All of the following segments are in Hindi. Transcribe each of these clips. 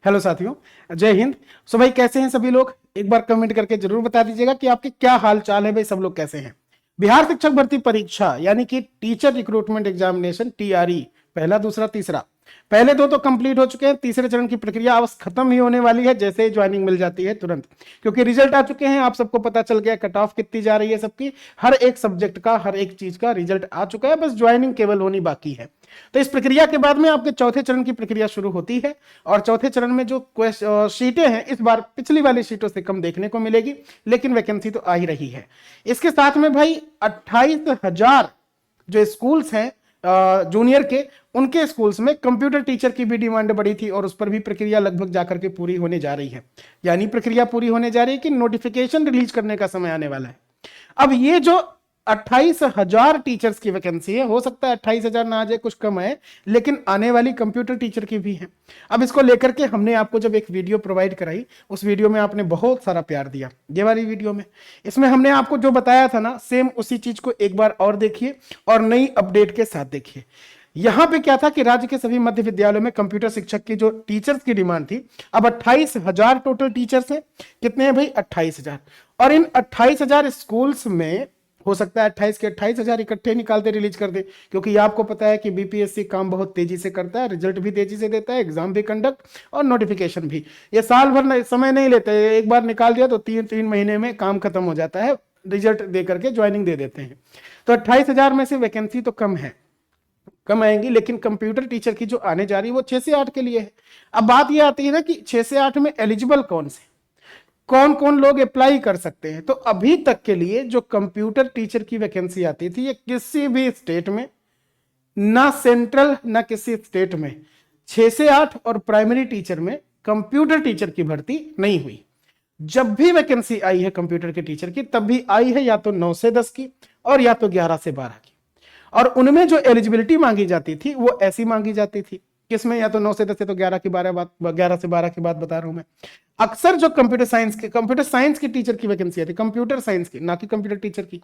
हेलो साथियों, जय हिंद। सो भाई कैसे हैं सभी लोग? एक बार कमेंट करके जरूर बता दीजिएगा कि आपके क्या हाल चाल है भाई, सब लोग कैसे हैं। बिहार शिक्षक भर्ती परीक्षा यानी कि टीचर रिक्रूटमेंट एग्जामिनेशन टीआरई पहला दूसरा तीसरा, पहले दो तो कंप्लीट हो चुके हैं। तीसरे चरण की प्रक्रिया अब खत्म ही होने वाली है, जैसे ही ज्वाइनिंग मिल जाती है तुरंत, क्योंकि रिजल्ट आ चुके हैं। आप सबको पता चल गया कट ऑफ कितनी जा रही है सबकी, हर एक सब्जेक्ट का, हर एक चीज का रिजल्ट आ चुका है, बस ज्वाइनिंग केवल होनी बाकी है। तो इस प्रक्रिया के बाद में आपके चौथे चरण की प्रक्रिया शुरू होती है, और चौथे चरण में जो सीटें हैं इस बार पिछली वाली सीटों से कम देखने को मिलेगी, लेकिन वैकेंसी तो आ ही रही है। इसके साथ में भाई 28,000 जो स्कूल्स हैं जूनियर के, उनके स्कूल्स में कंप्यूटर टीचर की भी डिमांड बढ़ी थी, और उस पर भी प्रक्रिया लगभग जाकर के पूरी होने जा रही है। यानी प्रक्रिया पूरी होने जा रही है कि नोटिफिकेशन रिलीज करने का समय आने वाला है। अब ये जो 28,000 टीचर्स की वैकेंसी है, हो सकता है 28,000 ना आ जाए, कुछ कम है, लेकिन आने वाली कंप्यूटर टीचर की भी है। अब इसको लेकर के हमने आपको जब एक वीडियो प्रोवाइड कराई, उस वीडियो में आपने बहुत सारा प्यार दिया। ये वाली वीडियो में, इसमें हमने आपको जो बताया था ना, सेम उसी चीज को एक बार और देखिए और नई अपडेट के साथ देखिए। यहां पे क्या था कि राज्य के सभी मध्य विद्यालयों में कंप्यूटर शिक्षक की जो टीचर्स की डिमांड थी, अब 28,000 टोटल टीचर्स हैं। कितने हैं भाई? 28,000। और इन 28,000 स्कूल्स में हो सकता है 28 के 28,000 इकट्ठे निकालते रिलीज कर दे, क्योंकि आपको पता है कि बीपीएससी काम बहुत तेजी से करता है, रिजल्ट भी तेजी से देता है, एग्जाम भी कंडक्ट और नोटिफिकेशन भी। ये साल भर समय नहीं लेते, एक बार निकाल दिया तो 3 महीने में काम खत्म हो जाता है, रिजल्ट दे करके ज्वाइनिंग दे देते हैं। तो 28,000 में से वैकेंसी तो कम है, कम आएंगी, लेकिन कंप्यूटर टीचर की जो आने जा रही है वो 6 से 8 के लिए है। अब बात ये आती है ना कि 6 से 8 में एलिजिबल कौन से, कौन कौन लोग अप्लाई कर सकते हैं। तो अभी तक के लिए जो कंप्यूटर टीचर की वैकेंसी आती थी, ये किसी भी स्टेट में, ना सेंट्रल ना किसी स्टेट में, 6 से 8 और प्राइमरी टीचर में कंप्यूटर टीचर की भर्ती नहीं हुई। जब भी वैकेंसी आई है कंप्यूटर के टीचर की, तब भी आई है या तो 9 से 10 की और या तो 11 से 12 की। और उनमें जो एलिजिबिलिटी मांगी जाती थी वो ऐसी मांगी जाती थी, किसमें? या तो 9 से 10 से तो 11 की 11 से 12 की बात बता रहा हूं मैं। अक्सर जो कंप्यूटर साइंस की टीचर की वैकेंसी आती, कंप्यूटर साइंस की, ना कि कंप्यूटर टीचर की।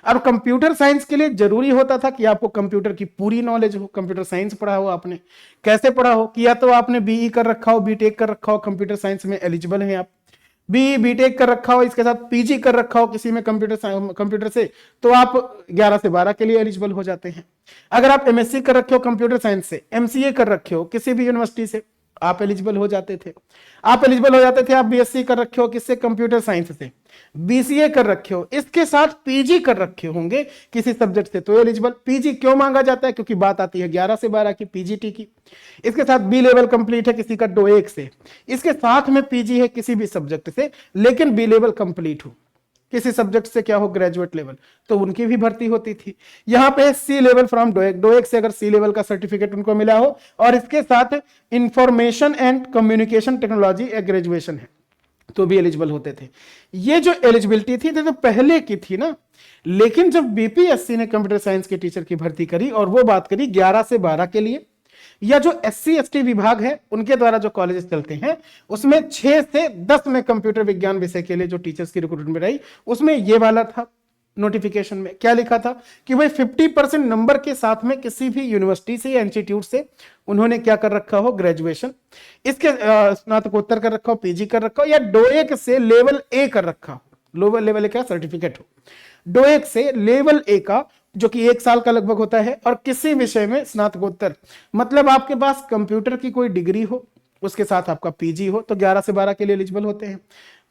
और कंप्यूटर साइंस के लिए जरूरी होता था कि आपको कंप्यूटर की पूरी नॉलेज हो, कंप्यूटर साइंस पढ़ा हो आपने। कैसे पढ़ा हो? कि या तो आपने बीई कर रखा हो, बीटेक कर रखा हो, कंप्यूटर साइंस में एलिजिबल है आप। बीटेक कर रखा हो, इसके साथ पीजी कर रखा हो किसी में कंप्यूटर से, तो आप 11 से 12 के लिए एलिजिबल हो जाते हैं। अगर आप एमएससी कर रखे हो कंप्यूटर साइंस से, एमसीए कर रखे हो किसी भी यूनिवर्सिटी से, आप एलिजिबल हो जाते थे। आप बीएससी कर रखे हो किससे? कंप्यूटर साइंस से। बीसीए कर रखे हो, इसके साथ पीजी कर रखे होंगे किसी सब्जेक्ट से, तो एलिजिबल। पीजी क्यों मांगा जाता है? क्योंकि बात आती है 11 से 12 की, पीजीटी की। इसके साथ बी लेवल कंप्लीट है किसी का डोएक से, इसके साथ में पीजी है किसी भी सब्जेक्ट से, लेकिन बी लेवल कंप्लीट हो किसी सब्जेक्ट से, क्या हो? ग्रेजुएट लेवल, तो उनकी भी भर्ती होती थी। यहां पे सी लेवल फ्रॉम डोएक से अगर सी लेवल का सर्टिफिकेट उनको मिला हो, और इसके साथ information and communication technology graduation है, तो भी एलिजिबल होते थे। ये जो एलिजिबिलिटी थी तो पहले की थी ना, लेकिन जब बीपीएससी ने कंप्यूटर साइंस के टीचर की भर्ती करी और वो बात करी 11 से 12 के लिए, या जो एससी एसटी विभाग है उनके द्वारा जो कॉलेजेस चलते हैं, उसमें 6 से 10 में कंप्यूटर विज्ञान विषय के लिए जो टीचर्स की रिक्रूटमेंट रही, उसमें ये वाला था। नोटिफिकेशन में क्या लिखा था कि भाई 50% नंबर के साथ में किसी भी यूनिवर्सिटी से या इंस्टीट्यूट से उन्होंने क्या कर रखा हो? ग्रेजुएशन, इसके स्नातकोत्तर कर रखा हो, पीजी कर रखा हो, या डोएक से लेवल ए कर रखा हो, लोअर लेवल का सर्टिफिकेट हो, डोएक से लेवल ए का, जो कि 1 साल का लगभग होता है, और किसी विषय में स्नातकोत्तर, मतलब आपके पास कंप्यूटर की कोई डिग्री हो, उसके साथ आपका पीजी हो, तो 11 से 12 के लिए एलिजिबल होते हैं।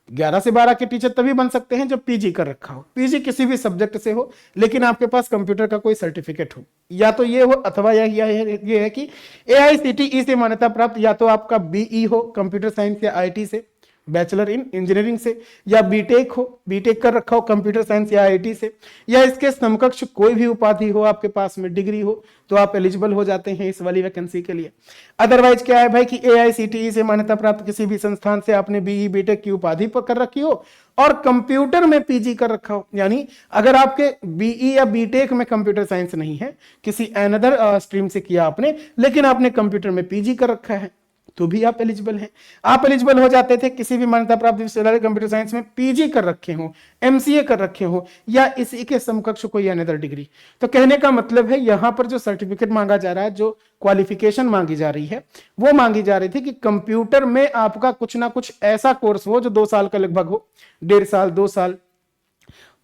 11 से 12 के टीचर तभी बन सकते हैं जब पीजी कर रखा हो, पीजी किसी भी सब्जेक्ट से हो, लेकिन आपके पास कंप्यूटर का कोई सर्टिफिकेट हो, या तो ये हो, अथवा ये है कि एआईसीटीई से मान्यता प्राप्त, या तो आपका बीई हो कंप्यूटर साइंस या आईटी से, बैचलर इन इंजीनियरिंग से, या बीटेक हो, बीटेक कर रखा हो कंप्यूटर साइंस या आईटी से, या इसके समकक्ष कोई भी उपाधि हो आपके पास में, डिग्री हो, तो आप एलिजिबल हो जाते हैं इस वाली वैकेंसी के लिए। अदरवाइज क्या है भाई कि एआईसीटीई से मान्यता प्राप्त किसी भी संस्थान से आपने बीई बीटेक की उपाधि पर कर रखी हो और कंप्यूटर में पीजी कर रखा हो, यानी अगर आपके बीई या बीटेक में कंप्यूटर साइंस नहीं है, किसी अनदर स्ट्रीम से किया आपने, लेकिन आपने कंप्यूटर में पीजी कर रखा है, तो भी आप एलिजिबल हैं। आप एलिजिबल हो जाते थे किसी भी मान्यता प्राप्त विश्वविद्यालय कंप्यूटर साइंस में पीजी कर रखे हो, एमसीए कर रखे हो, या इसी के समकक्ष कोई अनदर डिग्री। तो कहने का मतलब है यहां पर जो सर्टिफिकेट मांगा जा रहा है, जो क्वालिफिकेशन मांगी जा रही है, वो मांगी जा रही थी कि कंप्यूटर में आपका कुछ ना कुछ ऐसा कोर्स हो जो 2 साल का लगभग हो, 1.5 साल 2 साल।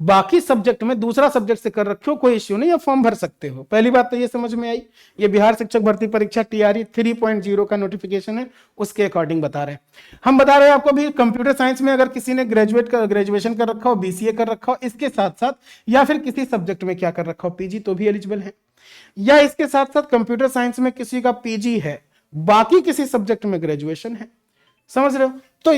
बाकी सब्जेक्ट में दूसरा सब्जेक्ट से कर रखे हो, कोई इश्यू नहीं, आप फॉर्म भर सकते हो। पहली बात तो ये समझ में आई। ये बिहार शिक्षक भर्ती परीक्षा टीआरई 3.0 का नोटिफिकेशन है, उसके अकॉर्डिंग बता रहे हैं। हम बता रहे हैं आपको भी कंप्यूटर साइंस में अगर किसी ने ग्रेजुएशन कर रखा हो, बीसीए कर रखा हो, इसके साथ साथ या फिर किसी सब्जेक्ट में क्या कर रखा हो, पीजी, तो भी एलिजिबल है। या इसके साथ साथ कंप्यूटर साइंस में किसी का पीजी है, बाकी किसी सब्जेक्ट में ग्रेजुएशन है, समझ रहे हो, तो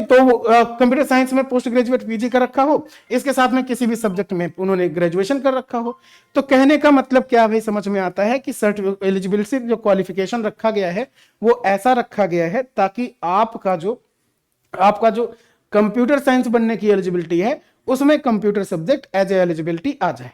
कंप्यूटर साइंस में पोस्ट ग्रेजुएट पीजी कर रखा हो, इसके साथ में किसी भी सब्जेक्ट में उन्होंने ग्रेजुएशन कर रखा हो। तो कहने का मतलब क्या भाई समझ में आता है कि एलिजिबिलिटी जो क्वालिफिकेशन रखा गया है वो ऐसा रखा गया है ताकि आपका जो कंप्यूटर साइंस बनने की एलिजिबिलिटी है उसमें computer subject as a eligibility आ जाए।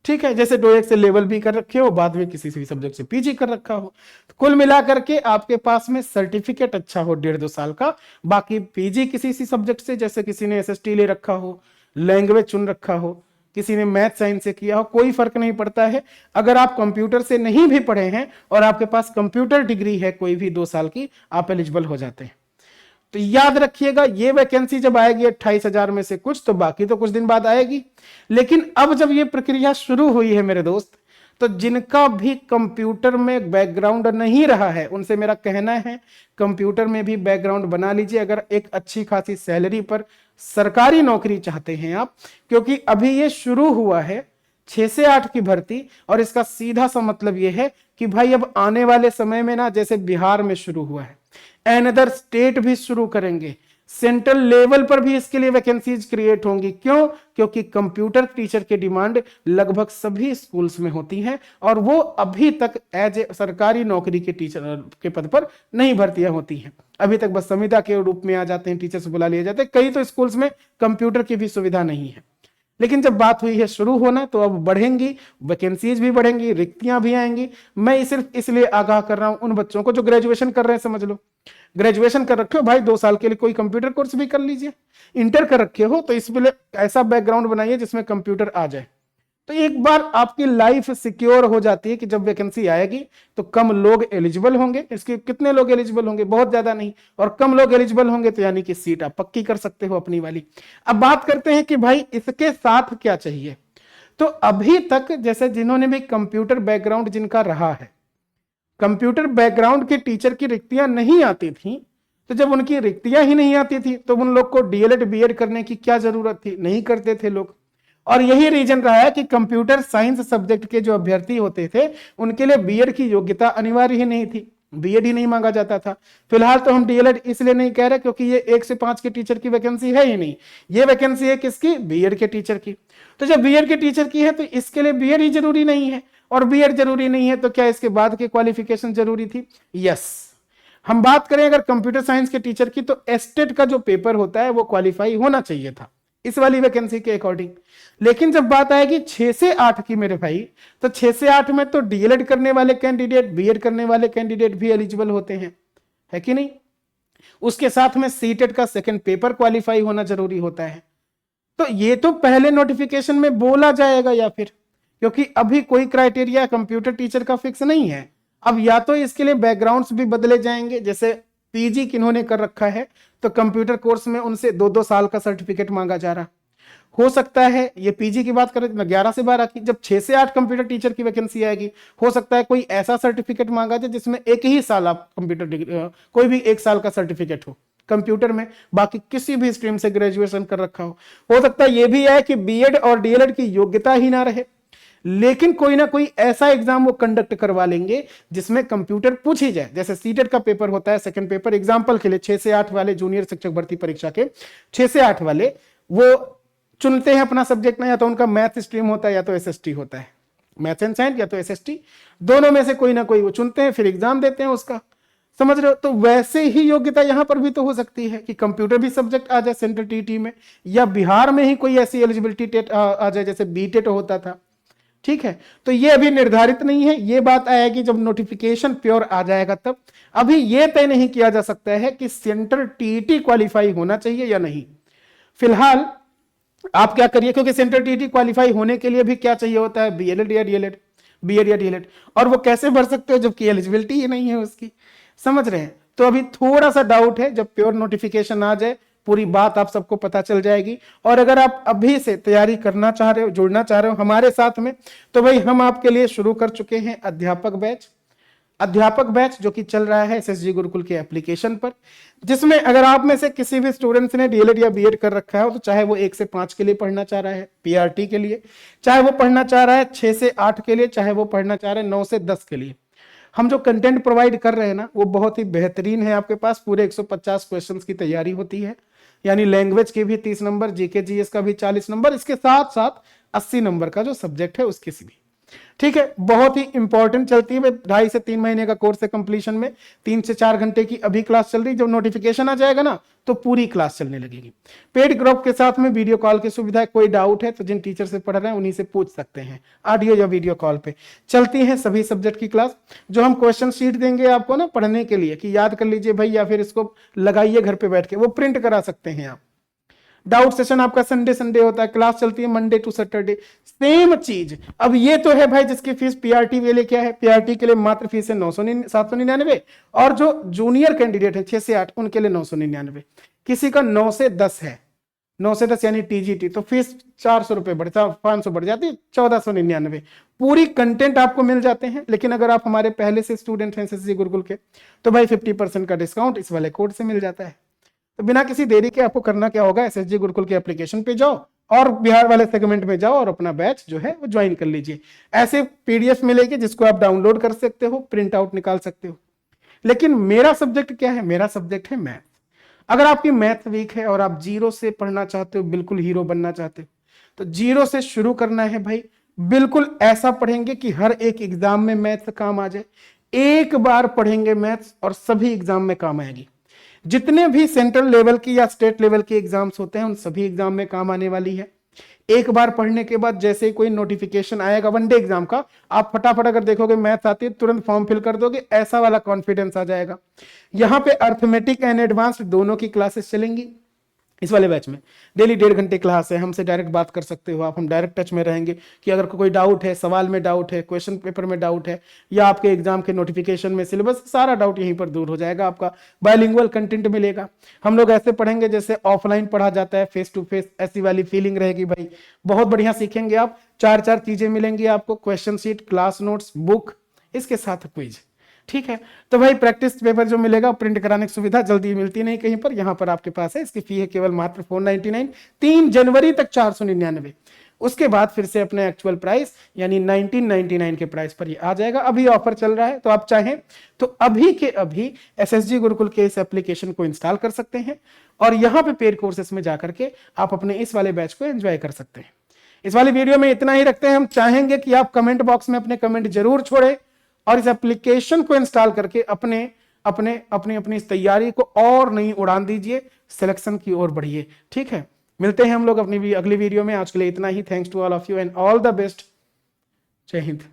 ठीक है, जैसे 2 से लेवल भी कर रखे हो, बाद में किसी भी सब्जेक्ट से पीजी कर रखा हो, तो कुल मिलाकर के आपके पास में सर्टिफिकेट अच्छा हो 1.5-2 साल का। बाकी पीजी किसी सब्जेक्ट से, जैसे किसी ने एसएसटी ले रखा हो, लैंग्वेज चुन रखा हो, किसी ने मैथ साइंस से किया हो, कोई फर्क नहीं पड़ता है। अगर आप कंप्यूटर से नहीं भी पढ़े हैं और आपके पास कंप्यूटर डिग्री है कोई भी 2 साल की, आप एलिजिबल हो जाते हैं। तो याद रखिएगा ये वैकेंसी जब आएगी 28,000 में से कुछ, तो बाकी तो कुछ दिन बाद आएगी। लेकिन अब जब ये प्रक्रिया शुरू हुई है मेरे दोस्त, तो जिनका भी कंप्यूटर में बैकग्राउंड नहीं रहा है उनसे मेरा कहना है कंप्यूटर में भी बैकग्राउंड बना लीजिए, अगर एक अच्छी खासी सैलरी पर सरकारी नौकरी चाहते हैं आप। क्योंकि अभी ये शुरू हुआ है 6 से 8 की भर्ती, और इसका सीधा सा मतलब ये है कि भाई अब आने वाले समय में ना, जैसे बिहार में शुरू हुआ है, अनदर स्टेट भी शुरू करेंगे, सेंट्रल लेवल पर भी इसके लिए वैकेंसीज क्रिएट होंगी। क्यों? क्योंकि कंप्यूटर टीचर की डिमांड लगभग सभी स्कूल्स में होती है, और वो अभी तक एज ए सरकारी नौकरी के टीचर के पद पर नहीं भर्तियां होती हैं। अभी तक बस संविदा के रूप में आ जाते हैं, टीचर्स बुला लिए जाते हैं। कई तो स्कूल्स में कंप्यूटर की भी सुविधा नहीं है। लेकिन जब बात हुई है शुरू होना, तो अब बढ़ेंगी, वैकेंसीज भी बढ़ेंगी, रिक्तियां भी आएंगी। मैं सिर्फ इसलिए आगाह कर रहा हूं उन बच्चों को जो ग्रेजुएशन कर रहे हैं। समझ लो, ग्रेजुएशन कर रखे हो भाई, 2 साल के लिए कोई कंप्यूटर कोर्स भी कर लीजिए। इंटर कर रखे हो तो इसलिए ऐसा बैकग्राउंड बनाइए जिसमें कंप्यूटर आ जाए। तो एक बार आपकी लाइफ सिक्योर हो जाती है कि जब वैकेंसी आएगी तो कम लोग एलिजिबल होंगे। इसके कितने लोग एलिजिबल होंगे? बहुत ज्यादा नहीं। और कम लोग एलिजिबल होंगे तो यानी कि सीट आप पक्की कर सकते हो अपनी वाली। अब बात करते हैं कि भाई इसके साथ क्या चाहिए। तो अभी तक जैसे जिन्होंने भी कंप्यूटर बैकग्राउंड जिनका रहा है, कंप्यूटर बैकग्राउंड के टीचर की रिक्तियां नहीं आती थी, तो जब उनकी रिक्तियां ही नहीं आती थी तो उन लोग को डीएलएड बीएड करने की क्या जरूरत थी? नहीं करते थे लोग। और यही रीजन रहा है कि कंप्यूटर साइंस सब्जेक्ट के जो अभ्यर्थी होते थे उनके लिए बीएड की योग्यता अनिवार्य ही नहीं थी, बीएड ही नहीं मांगा जाता था। फिलहाल तो हम डीएलएड इसलिए नहीं कह रहे क्योंकि ये 1 से 5 के टीचर की वैकेंसी है ही नहीं। ये वैकेंसी है किसकी? बीएड के टीचर की। तो जब बीएड के टीचर की है तो इसके लिए बीएड ही जरूरी नहीं है, और बीएड जरूरी नहीं है तो क्या इसके बाद की क्वालिफिकेशन जरूरी थी? यस। हम बात करें अगर कंप्यूटर साइंस के टीचर की, तो एस्टेट का जो पेपर होता है वो क्वालिफाई होना चाहिए था इस वाली वैकेंसी के अकॉर्डिंग। लेकिन जब बात आएगी 6 से 8 की मेरे भाई, तो 6 से 8 में तो डीएलएड करने वाले कैंडिडेट, बीएड करने वाले कैंडिडेट भी एलिजिबल होते हैं, है कि नहीं? उसके साथ में सीटेट का सेकंड पेपर क्वालिफाई होना जरूरी होता है। तो ये तो पहले नोटिफिकेशन में बोला जाएगा, या फिर क्योंकि अभी कोई क्राइटेरिया कंप्यूटर टीचर का फिक्स नहीं है। अब या तो इसके लिए बैकग्राउंड्स भी बदले जाएंगे, जैसे पीजी किन्होंने कर रखा है तो कंप्यूटर कोर्स में उनसे 2-2 साल का सर्टिफिकेट मांगा जा रहा हो सकता है। ये पीजी की बात करें तो 11 से 12 की, जब 6 से 8 कंप्यूटर टीचर की वैकेंसी आएगी, हो सकता है कोई ऐसा सर्टिफिकेट मांगा जाए जिसमें 1 ही साल आप कंप्यूटर डिग्री, कोई भी 1 साल का सर्टिफिकेट हो कंप्यूटर में, बाकी किसी भी स्ट्रीम से ग्रेजुएशन कर रखा हो सकता है ये भी है कि बीएड और डीएलएड की योग्यता ही ना रहे, लेकिन कोई ना कोई ऐसा एग्जाम वो कंडक्ट करवा लेंगे जिसमें कंप्यूटर पूछ ही जाए। जैसे सीटेट का पेपर होता है सेकंड पेपर, एग्जांपल के लिए 6 से 8 वाले जूनियर शिक्षक भर्ती परीक्षा के 6 से 8 वाले वो चुनते हैं अपना सब्जेक्ट ना, या तो उनका मैथ स्ट्रीम होता है या तो एसएसटी होता है, मैथ एंड साइंस या तो एसएसटी, दोनों में से कोई ना कोई वो चुनते हैं, फिर एग्जाम देते हैं उसका। समझ रहे हो? तो वैसे ही योग्यता यहां पर भी तो हो सकती है कि कंप्यूटर भी सब्जेक्ट आ जाए सेंट्रल टीटी में, या बिहार में ही कोई ऐसी एलिजिबिलिटी टेट आ जाए जैसे बीटेट होता था। ठीक है, तो ये अभी निर्धारित नहीं है, ये बात आएगी जब नोटिफिकेशन प्योर आ जाएगा तब। अभी ये तय नहीं किया जा सकता है कि सेंट्रल टीईटी क्वालिफाई होना चाहिए या नहीं। फिलहाल आप क्या करिए, क्योंकि सेंट्रल टीईटी क्वालिफाई होने के लिए भी क्या चाहिए होता है, बीएलएड या डीएलएड, बीएड या डीएलएड, और वो कैसे भर सकते हो जबकि एलिजिबिलिटी ही नहीं है उसकी, समझ रहे हैं। तो अभी थोड़ा सा डाउट है, जब प्योर नोटिफिकेशन आ जाए पूरी बात आप सबको पता चल जाएगी। और अगर आप अभी से तैयारी करना चाह रहे हो, जुड़ना चाह रहे हो हमारे साथ में, तो भाई हम आपके लिए शुरू कर चुके हैं अध्यापक बैच। अध्यापक बैच जो कि चल रहा है एसएसजी गुरुकुल के एप्लीकेशन पर, जिसमें अगर आप में से किसी भी स्टूडेंट्स ने डीएलएड या बीएड कर रखा है, तो चाहे वो 1 से 5 के लिए पढ़ना चाह रहा है पीआरटी के लिए, चाहे वो पढ़ना चाह रहा है 6 से 8 के लिए, चाहे वो पढ़ना चाह रहा है 9 से 10 के लिए, हम जो कंटेंट प्रोवाइड कर रहे हैं ना वो बहुत ही बेहतरीन है। आपके पास पूरे 150 क्वेश्चंस की तैयारी होती है, यानी लैंग्वेज के भी 30 नंबर, जीके जीएस का भी 40 नंबर, इसके साथ साथ 80 नंबर का जो सब्जेक्ट है उसके भी, ठीक है। बहुत ही इंपॉर्टेंट चलती है, 2.5 से 3 महीने का कोर्स है कंप्लीशन में, 3 से 4 घंटे की अभी क्लास चल रही है। जब नोटिफिकेशन आ जाएगा ना तो पूरी क्लास चलने लगेगी। पेड ग्रुप के साथ में वीडियो कॉल की सुविधा है, कोई डाउट है तो जिन टीचर से पढ़ रहे हैं उन्हीं से पूछ सकते हैं, ऑडियो या वीडियो कॉल पे चलती है सभी सब्जेक्ट की क्लास। जो हम क्वेश्चन शीट देंगे आपको ना पढ़ने के लिए कि याद कर लीजिए भाई, या फिर इसको लगाइए घर पे बैठ के, वो प्रिंट करा सकते हैं आप। डाउट सेशन आपका संडे होता है, क्लास चलती है मंडे टू सैटरडे, सेम चीज। अब ये तो है भाई जिसकी फीस पीआरटी के लिए क्या है, पीआरटी के लिए मात्र फीस है 799, और जो जूनियर कैंडिडेट है 6 से 8 उनके लिए 999। किसी का 9 से 10 है, 9 से 10 यानी टीजीटी, तो फीस 400 रुपए बढ़ 500 बढ़ जाती है, 1499। पूरी कंटेंट आपको मिल जाते हैं। लेकिन अगर आप हमारे पहले से स्टूडेंट हैं एसएसजी गुरुकुल के, तो भाई 50% का डिस्काउंट इस वाले कोड से मिल जाता है। तो बिना किसी देरी के आपको करना क्या होगा, एसएसजी गुरुकुल के एप्लीकेशन पे जाओ और बिहार वाले सेगमेंट में जाओ और अपना बैच जो है वो ज्वाइन कर लीजिए। ऐसे पीडीएफ मिलेगी जिसको आप डाउनलोड कर सकते हो, प्रिंट आउट निकाल सकते हो। लेकिन मेरा सब्जेक्ट क्या है, मेरा सब्जेक्ट है मैथ। अगर आपकी मैथ वीक है और आप जीरो से पढ़ना चाहते हो, बिल्कुल हीरो बनना चाहते हो, तो जीरो से शुरू करना है भाई। बिल्कुल ऐसा पढ़ेंगे कि हर एक एग्जाम में मैथ काम आ जाए। एक बार पढ़ेंगे मैथ्स और सभी एग्जाम में काम आएगी। जितने भी सेंट्रल लेवल की या स्टेट लेवल के एग्जाम्स होते हैं उन सभी एग्जाम में काम आने वाली है। एक बार पढ़ने के बाद जैसे ही कोई नोटिफिकेशन आएगा वनडे एग्जाम का, आप फटाफट अगर देखोगे मैथ्स आती है तुरंत फॉर्म फिल कर दोगे, ऐसा वाला कॉन्फिडेंस आ जाएगा। यहाँ पे अर्थमेटिक एंड एडवांस्ड दोनों की क्लासेस चलेंगी इस वाले बैच में। डेली 1.5 घंटे क्लास है, हमसे डायरेक्ट बात कर सकते हो आप, हम डायरेक्ट टच में रहेंगे कि अगर कोई डाउट है, सवाल में डाउट है, क्वेश्चन पेपर में डाउट है, या आपके एग्जाम के नोटिफिकेशन में, सिलेबस, सारा डाउट यहीं पर दूर हो जाएगा आपका। बायलिंगुअल कंटेंट मिलेगा। हम लोग ऐसे पढ़ेंगे जैसे ऑफलाइन पढ़ा जाता है, फेस टू फेस, ऐसी वाली फीलिंग रहेगी भाई। बहुत बढ़िया सीखेंगे आप। 4 चीजें मिलेंगी आपको, question sheet, class notes, book, इसके साथ क्विज, ठीक है। तो भाई प्रैक्टिस पेपर जो मिलेगा प्रिंट कराने की सुविधा जल्दी मिलती नहीं कहीं पर, यहां पर आपके पास है। इसकी फी है केवल मात्र 499, 3 जनवरी तक 499। उसके बाद फिर से अपने एक्चुअल प्राइस यानी 1999 के प्राइस पर ये आ जाएगा। अभी ऑफर चल रहा है, तो आप चाहें तो अभी के अभी एसएसजी गुरुकुल के इस एप्लीकेशन को इंस्टॉल कर सकते हैं और यहाँ पे पेड कोर्सेस में जाकर के आप अपने इस वाले बैच को एंजॉय कर सकते हैं। इस वाली वीडियो में इतना ही रखते हैं। हम चाहेंगे कि आप कमेंट बॉक्स में अपने कमेंट जरूर छोड़ें और इस एप्लीकेशन को इंस्टॉल करके अपनी इस तैयारी को और नई उड़ान दीजिए, सिलेक्शन की ओर बढ़िए, ठीक है। मिलते हैं हम लोग अपनी अगली वीडियो में। आज के लिए इतना ही। Thanks to all of you and all the best. जय हिंद।